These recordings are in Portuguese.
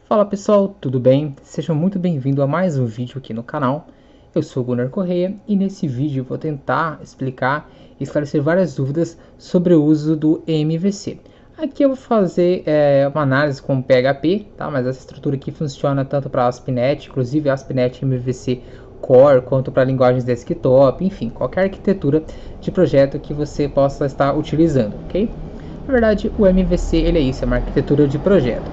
Fala pessoal, tudo bem? Sejam muito bem-vindos a mais um vídeo aqui no canal. Eu sou o Gunnar Correia e nesse vídeo vou tentar explicar e esclarecer várias dúvidas sobre o uso do MVC. Aqui eu vou fazer uma análise com PHP, tá? Mas essa estrutura aqui funciona tanto para ASP.NET, inclusive ASP.NET MVC Core, quanto para linguagens desktop, enfim, qualquer arquitetura de projeto que você possa estar utilizando, ok? Na verdade, o MVC ele é isso, é uma arquitetura de projeto.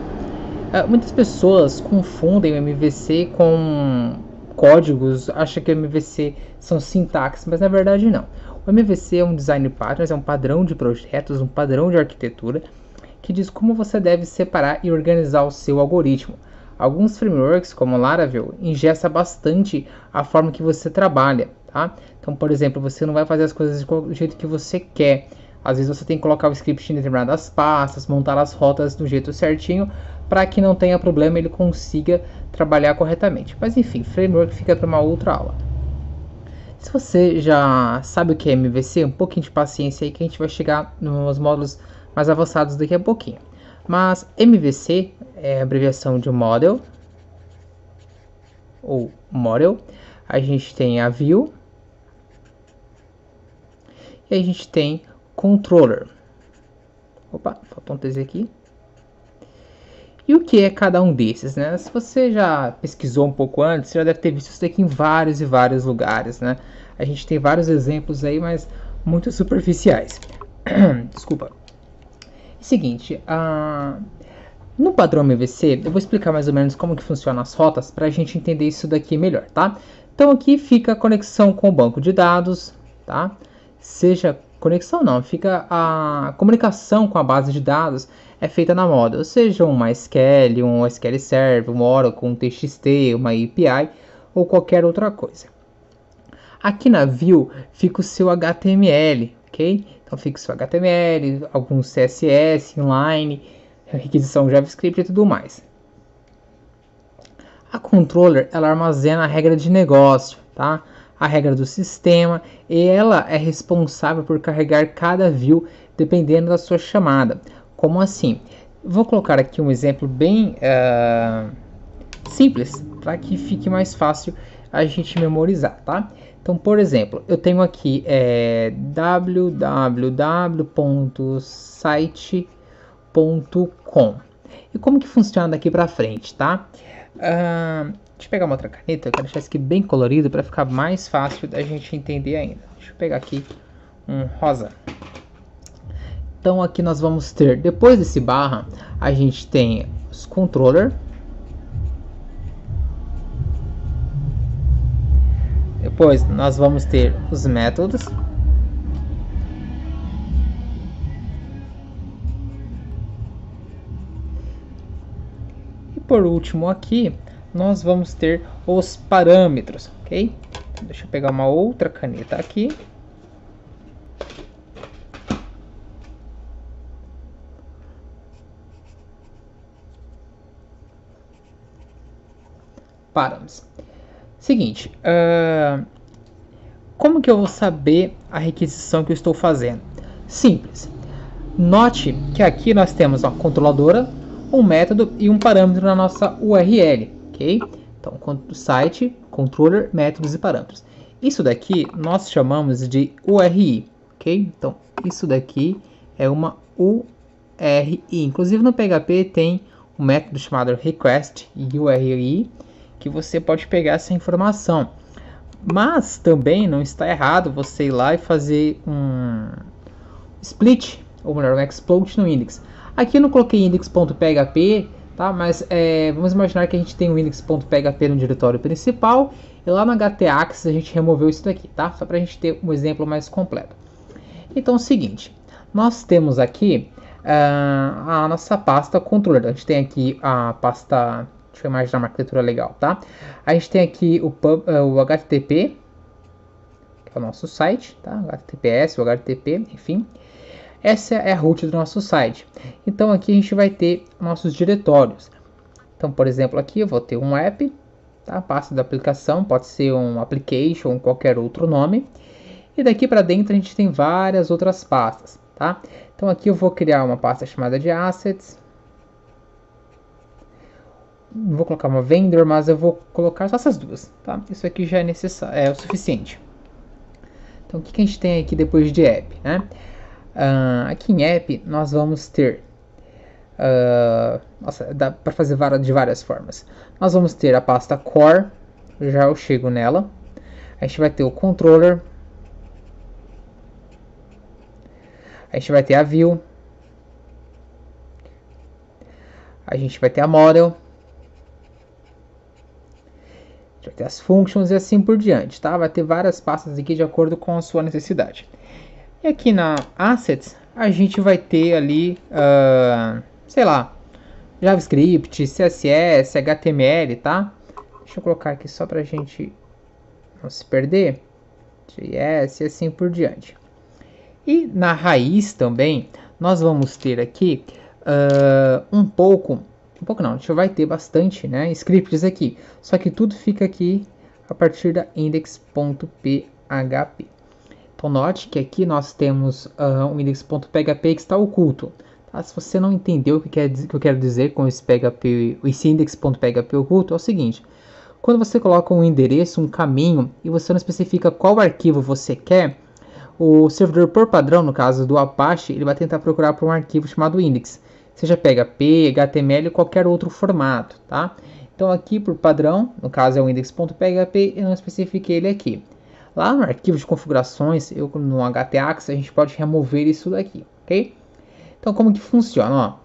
Muitas pessoas confundem o MVC com códigos, acham que o MVC são sintaxes, mas na verdade não. O MVC é um design pattern, é um padrão de projetos, um padrão de arquitetura que diz como você deve separar e organizar o seu algoritmo. Alguns frameworks, como o Laravel, ingesta bastante a forma que você trabalha, tá? Então, por exemplo, você não vai fazer as coisas do jeito que você quer. Às vezes você tem que colocar o script em determinadas pastas, montar as rotas do jeito certinho, para que não tenha problema, ele consiga trabalhar corretamente. Mas enfim, framework fica para uma outra aula. Se você já sabe o que é MVC, um pouquinho de paciência aí que a gente vai chegar nos módulos mais avançados daqui a pouquinho. Mas MVC é a abreviação de Model, ou Model. A gente tem a View e a gente tem Controller. Opa, faltou um TZ aqui. E o que é cada um desses, né? Se você já pesquisou um pouco antes, você já deve ter visto isso daqui em vários e vários lugares, né? A gente tem vários exemplos aí, mas muito superficiais. Desculpa. Seguinte, no padrão MVC, eu vou explicar mais ou menos como que funcionam as rotas para a gente entender isso daqui melhor, tá? Então aqui fica a conexão com o banco de dados, tá? Seja conexão não, fica a comunicação com a base de dados é feita na Model, seja um MySQL, um SQL Server, um Oracle, um TXT, uma API ou qualquer outra coisa. Aqui na View fica o seu HTML, ok? Então fica o seu HTML, alguns CSS, inline, requisição JavaScript e tudo mais. A Controller, ela armazena a regra de negócio, tá? A regra do sistema, e ela é responsável por carregar cada view dependendo da sua chamada. Como assim? Vou colocar aqui um exemplo bem simples, para que fique mais fácil a gente memorizar, tá? Então, por exemplo, eu tenho aqui www.site.com. E como que funciona daqui para frente, tá? Deixa eu pegar uma outra caneta, eu quero deixar isso aqui bem colorido para ficar mais fácil da gente entender ainda. Deixa eu pegar aqui um rosa. Então aqui nós vamos ter, depois desse barra, a gente tem os controller. Depois nós vamos ter os métodos. E por último aqui, nós vamos ter os parâmetros, ok? Então, deixa eu pegar uma outra caneta aqui. Parâmetros. Seguinte, como que eu vou saber a requisição que eu estou fazendo? Simples. Note que aqui nós temos uma controladora, um método e um parâmetro na nossa URL, ok? Então, site, controller, métodos e parâmetros. Isso daqui nós chamamos de URI, ok? Então, isso daqui é uma URI. Inclusive no PHP tem um método chamado request URI, que você pode pegar essa informação. Mas também não está errado você ir lá e fazer um split, ou melhor, um exploit no index. Aqui eu não coloquei index.php, tá? Mas vamos imaginar que a gente tem um index.php no diretório principal e lá no htaccess a gente removeu isso daqui, tá? Só para a gente ter um exemplo mais completo. Então é o seguinte, nós temos aqui a nossa pasta controller. A gente tem aqui a pasta, deixa eu imaginar uma arquitetura legal, tá? A gente tem aqui o HTTP, que é o nosso site, tá? O HTTPS, o HTTP, enfim. Essa é a root do nosso site. Então aqui a gente vai ter nossos diretórios. Então, por exemplo, aqui eu vou ter um app, tá? Pasta da aplicação, pode ser um application ou qualquer outro nome. E daqui para dentro a gente tem várias outras pastas, tá? Então aqui eu vou criar uma pasta chamada de Assets. Vou colocar uma Vendor, mas eu vou colocar só essas duas, tá? Isso aqui já é necessário, é o suficiente. Então o que a gente tem aqui depois de App, né? Aqui em App nós vamos ter... nossa, dá para fazer de várias formas. Nós vamos ter a pasta Core, já eu chego nela. A gente vai ter o Controller. A gente vai ter a View. A gente vai ter a Model. A gente vai ter as Functions e assim por diante, tá? Vai ter várias pastas aqui de acordo com a sua necessidade. E aqui na Assets, a gente vai ter ali, sei lá, JavaScript, CSS, HTML, tá? Deixa eu colocar aqui só pra gente não se perder. JS e assim por diante. E na raiz também, nós vamos ter aqui um pouco não, a gente vai ter bastante, né, scripts aqui. Só que tudo fica aqui a partir da index.php. Então note que aqui nós temos um index.php que está oculto. Tá? Se você não entendeu o que eu quero dizer com esse index.php oculto, é o seguinte. Quando você coloca um endereço, um caminho, e você não especifica qual arquivo você quer, o servidor, por padrão, no caso do Apache, ele vai tentar procurar por um arquivo chamado index. Seja PHP, HTML ou qualquer outro formato, tá? Então aqui, por padrão, no caso é o index.php, eu não especifiquei ele aqui. Lá no arquivo de configurações, no htaccess, a gente pode remover isso daqui, ok? Então como que funciona? Ó?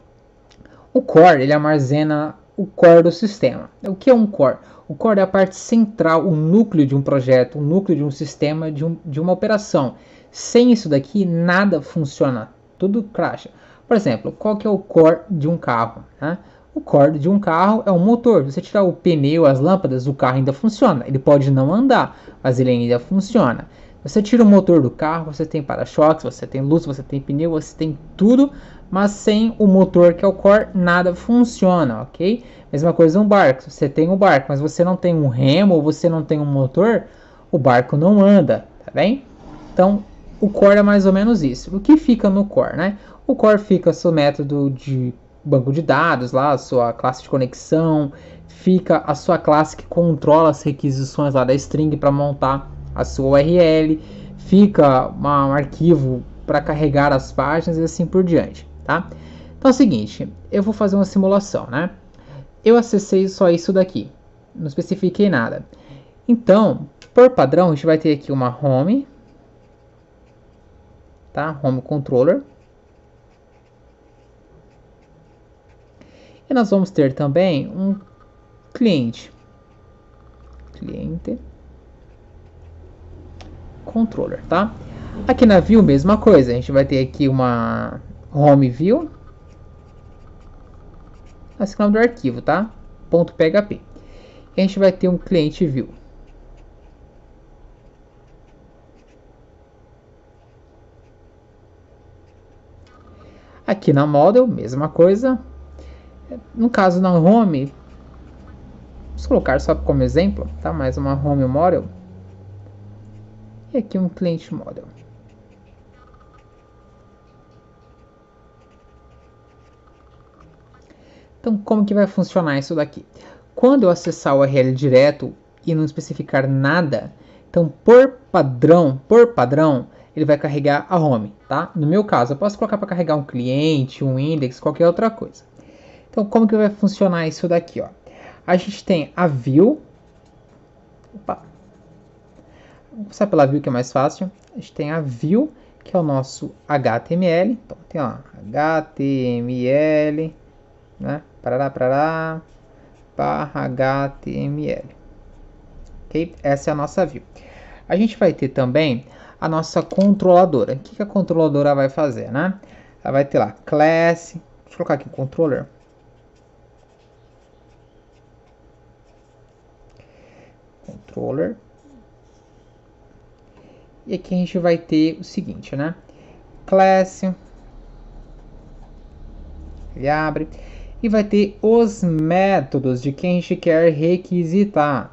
O core, ele armazena o core do sistema. O que é um core? O core é a parte central, o núcleo de um projeto, o núcleo de um sistema, de uma operação. Sem isso daqui, nada funciona, tudo crasha. Por exemplo, qual que é o core de um carro? Né? O core de um carro é o motor. Se você tirar o pneu, as lâmpadas, o carro ainda funciona. Ele pode não andar, mas ele ainda funciona. Você tira o motor do carro, você tem para-choques, você tem luz, você tem pneu, você tem tudo, mas sem o motor que é o core, nada funciona, ok? Mesma coisa um barco. Você tem um barco, mas você não tem um remo, ou você não tem um motor, o barco não anda, tá bem? Então, o core é mais ou menos isso. O que fica no core, né? O core fica seu método de banco de dados, lá, a sua classe de conexão, fica a sua classe que controla as requisições lá da string para montar a sua URL, fica um arquivo para carregar as páginas e assim por diante, tá? Então é o seguinte, eu vou fazer uma simulação, né? Eu acessei só isso daqui, não especifiquei nada. Então, por padrão, a gente vai ter aqui uma home, tá? Home controller. E nós vamos ter também um cliente controller, tá? Aqui na view, mesma coisa, a gente vai ter aqui uma home view, esse é o nome do arquivo, tá? .php. E a gente vai ter um cliente view. Aqui na model, mesma coisa. No caso na home, vamos colocar só como exemplo, tá? Mais uma home model. E aqui um cliente model. Então, como que vai funcionar isso daqui? Quando eu acessar o URL direto e não especificar nada, então por padrão, ele vai carregar a home, tá? No meu caso, eu posso colocar para carregar um cliente, um index, qualquer outra coisa. Então, como que vai funcionar isso daqui, ó? A gente tem a view. Opa. Vou passar pela view que é mais fácil. A gente tem a view, que é o nosso HTML. Então, tem ó, HTML, né? Barra HTML. Ok? Essa é a nossa view. A gente vai ter também a nossa controladora. O que a controladora vai fazer, né? Ela vai ter lá class. Deixa eu colocar aqui controller. Controller. E aqui a gente vai ter o seguinte, né? Class. Ele abre. E vai ter os métodos de quem a gente quer requisitar.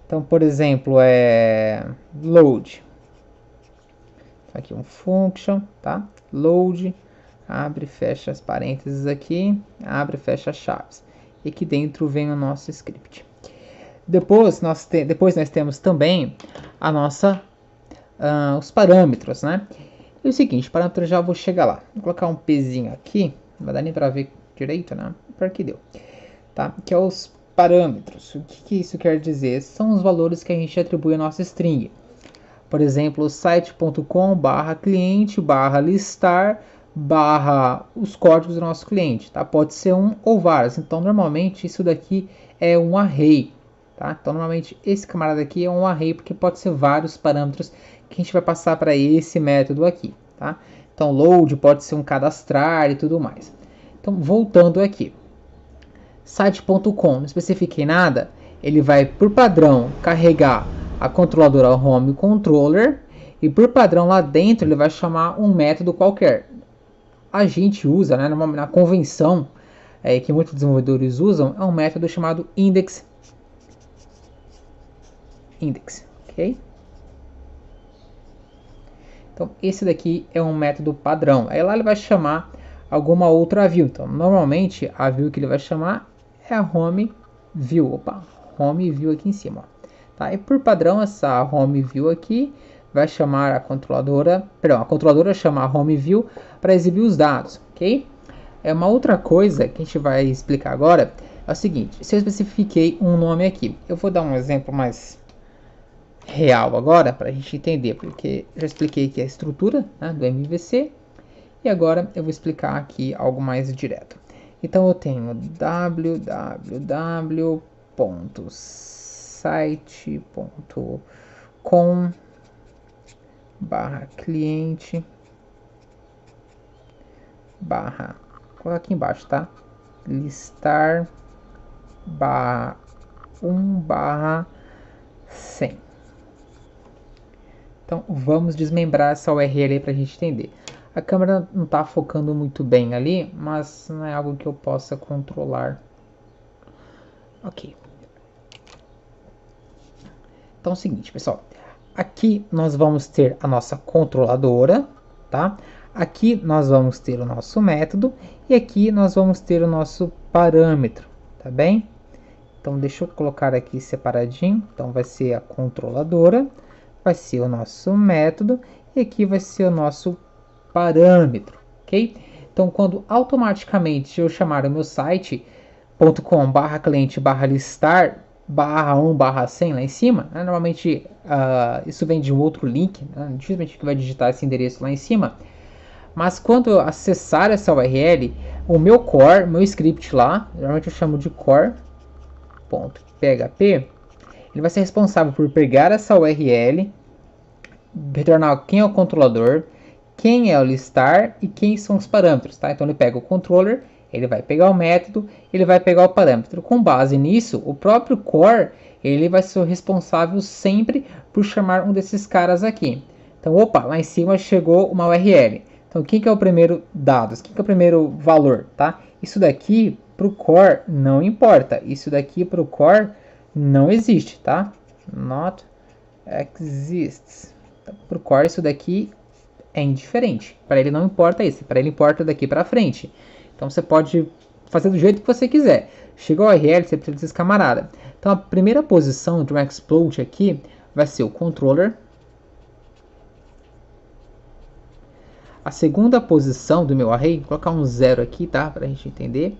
Então, por exemplo, load. aqui um function, tá? Load, abre, fecha as parênteses aqui, abre, fecha as chaves. E aqui dentro vem o nosso script. Depois nós temos também a nossa, os parâmetros, né? E o seguinte, parâmetros já vou chegar lá. Vou colocar um pezinho aqui, não vai dar nem para ver direito, né? Pior que deu. Tá? Que é os parâmetros. O que isso quer dizer? São os valores que a gente atribui à nossa string. Por exemplo, site.com/cliente/listar/ os códigos do nosso cliente, tá? Pode ser um ou vários. Então, normalmente isso daqui é um array, tá? Então, normalmente esse camarada aqui é um array porque pode ser vários parâmetros que a gente vai passar para esse método aqui, tá? Então, load pode ser um cadastrar e tudo mais. Então, voltando aqui. Site.com, não especifiquei nada, ele vai, por padrão, carregar a controladora home controller e por padrão lá dentro ele vai chamar um método qualquer. A gente usa, né, na convenção que muitos desenvolvedores usam, é um método chamado index, ok? Então esse daqui é um método padrão. Aí lá ele vai chamar alguma outra view. Então normalmente a view que ele vai chamar é a home view. Opa, home view aqui em cima. Ó. Tá? E por padrão essa home view aqui vai chamar a controladora, a controladora chama a home view para exibir os dados, ok? É uma outra coisa que a gente vai explicar agora é o seguinte: se eu especifiquei um nome aqui, eu vou dar um exemplo mais real agora para a gente entender, porque já expliquei aqui a estrutura, né, do MVC e agora eu vou explicar aqui algo mais direto. Então eu tenho www.site.com/cliente/ vou colocar aqui embaixo, tá? listar /1/100. Então vamos desmembrar essa URL para a gente entender. A câmera não está focando muito bem ali, mas não é algo que eu possa controlar. Ok. Então é o seguinte, pessoal. Aqui nós vamos ter a nossa controladora, tá? Aqui nós vamos ter o nosso método e aqui nós vamos ter o nosso parâmetro, tá bem? Então deixa eu colocar aqui separadinho. Então vai ser a controladora, vai ser o nosso método e aqui vai ser o nosso parâmetro, ok? Então quando automaticamente eu chamar o meu site.com/cliente/listar /1/100 lá em cima, né? Normalmente isso vem de um outro link, né? Dificilmente que vai digitar esse endereço lá em cima, mas quando eu acessar essa URL, o meu core, meu script lá, normalmente eu chamo de core.php, ele vai ser responsável por pegar essa URL, retornar quem é o controlador, quem é o listar e quem são os parâmetros, tá? Então ele pega o controller, ele vai pegar o método, ele vai pegar o parâmetro. Com base nisso, o próprio core, ele vai ser o responsável sempre por chamar um desses caras aqui. Então, opa, lá em cima chegou uma URL. Então, quem que é o primeiro dados? Quem que é o primeiro valor, tá? Isso daqui para o core não importa. Isso daqui para o core não existe, tá? Not exists. Então, para o core isso daqui é indiferente. Para ele não importa isso. Para ele importa daqui para frente. Então você pode fazer do jeito que você quiser. Chegou a URL, você precisa desse camarada. Então a primeira posição de um exploit aqui vai ser o controller. A segunda posição do meu array, vou colocar um 0 aqui, tá? Para a gente entender.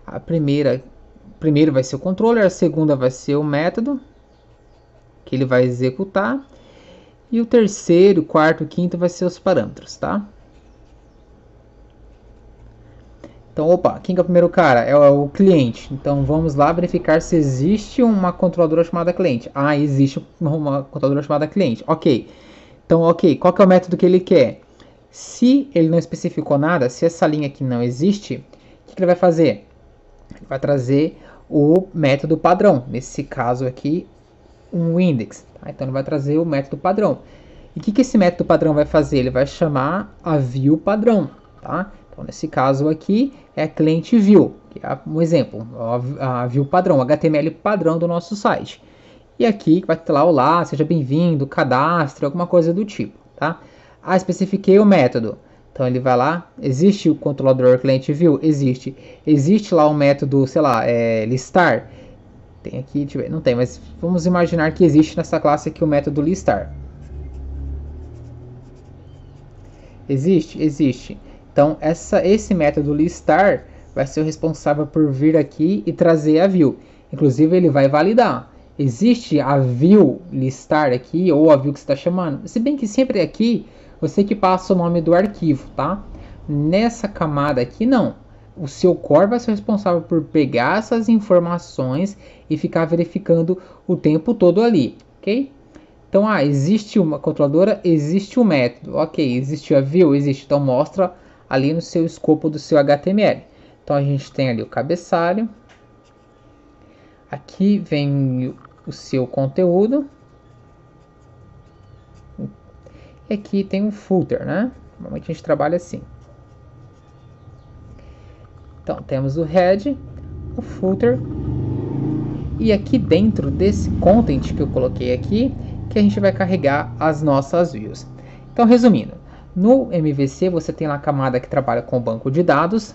A primeiro vai ser o controller, a segunda vai ser o método que ele vai executar. E o terceiro, quarto, quinto vai ser os parâmetros, tá? Então, opa, quem que é o primeiro cara? É o cliente. Então, vamos lá verificar se existe uma controladora chamada cliente. Ah, existe uma controladora chamada cliente. Ok. Então, ok, qual que é o método que ele quer? Se ele não especificou nada, se essa linha aqui não existe, o que ele vai fazer? Ele vai trazer o método padrão. Nesse caso aqui, um index. Tá? Então, ele vai trazer o método padrão. E o que esse método padrão vai fazer? Ele vai chamar a view padrão, tá? Então, nesse caso aqui, é a cliente view, que é um exemplo, a view padrão, HTML padrão do nosso site. E aqui vai ter lá, olá, seja bem-vindo, cadastre, alguma coisa do tipo, tá? especifiquei o método. Então ele vai lá, existe o controlador cliente view? Existe. Existe lá o método, sei lá, listar? Tem aqui, deixa eu ver, não tem, mas vamos imaginar que existe nessa classe aqui o método listar. Existe? Existe. Então esse método listar vai ser o responsável por vir aqui e trazer a view. Inclusive ele vai validar. Existe a view listar aqui ou a view que você está chamando? Se bem que sempre aqui você que passa o nome do arquivo, tá? Nessa camada aqui não. O seu core vai ser responsável por pegar essas informações e ficar verificando o tempo todo ali, ok? Então, existe uma controladora, existe um método, ok? Existe a view, existe, então mostra ali no seu escopo do seu HTML. Então a gente tem ali o cabeçalho, aqui vem o seu conteúdo, e aqui tem um footer, né? Normalmente a gente trabalha assim. Então temos o head, o footer, e aqui dentro desse content que eu coloquei aqui, que a gente vai carregar as nossas views. Então resumindo, no MVC você tem lá a camada que trabalha com o banco de dados,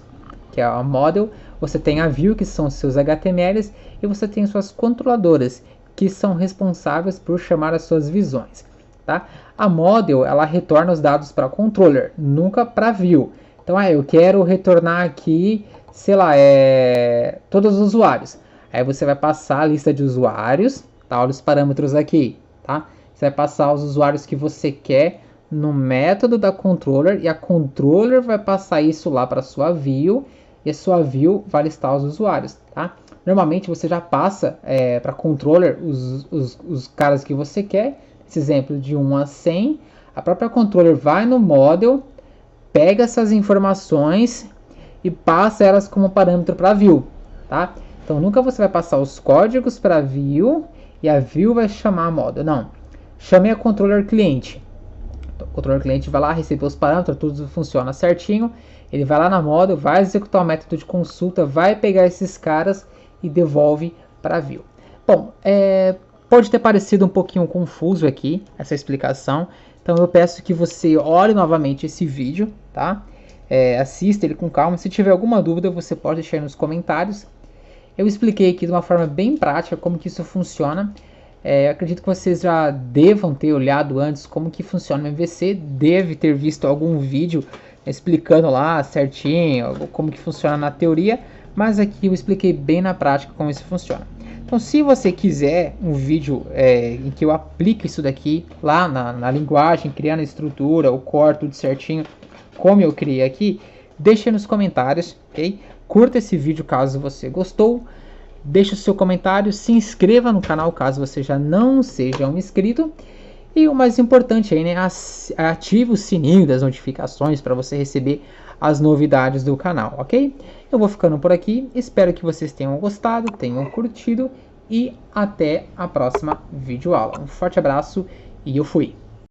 que é a model, você tem a view, que são os seus HTMLs, e você tem suas controladoras, que são responsáveis por chamar as suas visões. Tá? A model, ela retorna os dados para controller, nunca para view. Então, eu quero retornar aqui, sei lá, todos os usuários. Aí você vai passar a lista de usuários, tá? Olha os parâmetros aqui, tá? Você vai passar os usuários que você quer no método da controller, e a controller vai passar isso lá para sua view, e a sua view vai listar os usuários, tá? Normalmente você já passa para controller os caras que você quer. Esse exemplo de 1 a 100, a própria controller vai no model, pega essas informações e passa elas como parâmetro para view, tá? Então nunca você vai passar os códigos para view e a view vai chamar a model, não. Chamei a controller cliente. Então, o controller cliente vai lá, receber os parâmetros, tudo funciona certinho. Ele vai lá na model, vai executar o método de consulta, vai pegar esses caras e devolve para view. Bom, pode ter parecido um pouquinho confuso aqui, essa explicação. Então eu peço que você olhe novamente esse vídeo, tá? Assista ele com calma. Se tiver alguma dúvida, você pode deixar aí nos comentários. Eu expliquei aqui de uma forma bem prática como que isso funciona. Acredito que vocês já devam ter olhado antes como que funciona o MVC. Deve ter visto algum vídeo explicando lá certinho como que funciona na teoria. Mas aqui eu expliquei bem na prática como isso funciona. Então, se você quiser um vídeo em que eu aplique isso daqui lá na linguagem, criando a estrutura, o core, tudo certinho, como eu criei aqui, deixa nos comentários, ok? Curta esse vídeo caso você gostou, deixa o seu comentário, se inscreva no canal caso você já não seja um inscrito, e o mais importante aí, né, ative o sininho das notificações para você receber as novidades do canal, ok? Eu vou ficando por aqui, espero que vocês tenham gostado, tenham curtido, e até a próxima videoaula. Um forte abraço e eu fui!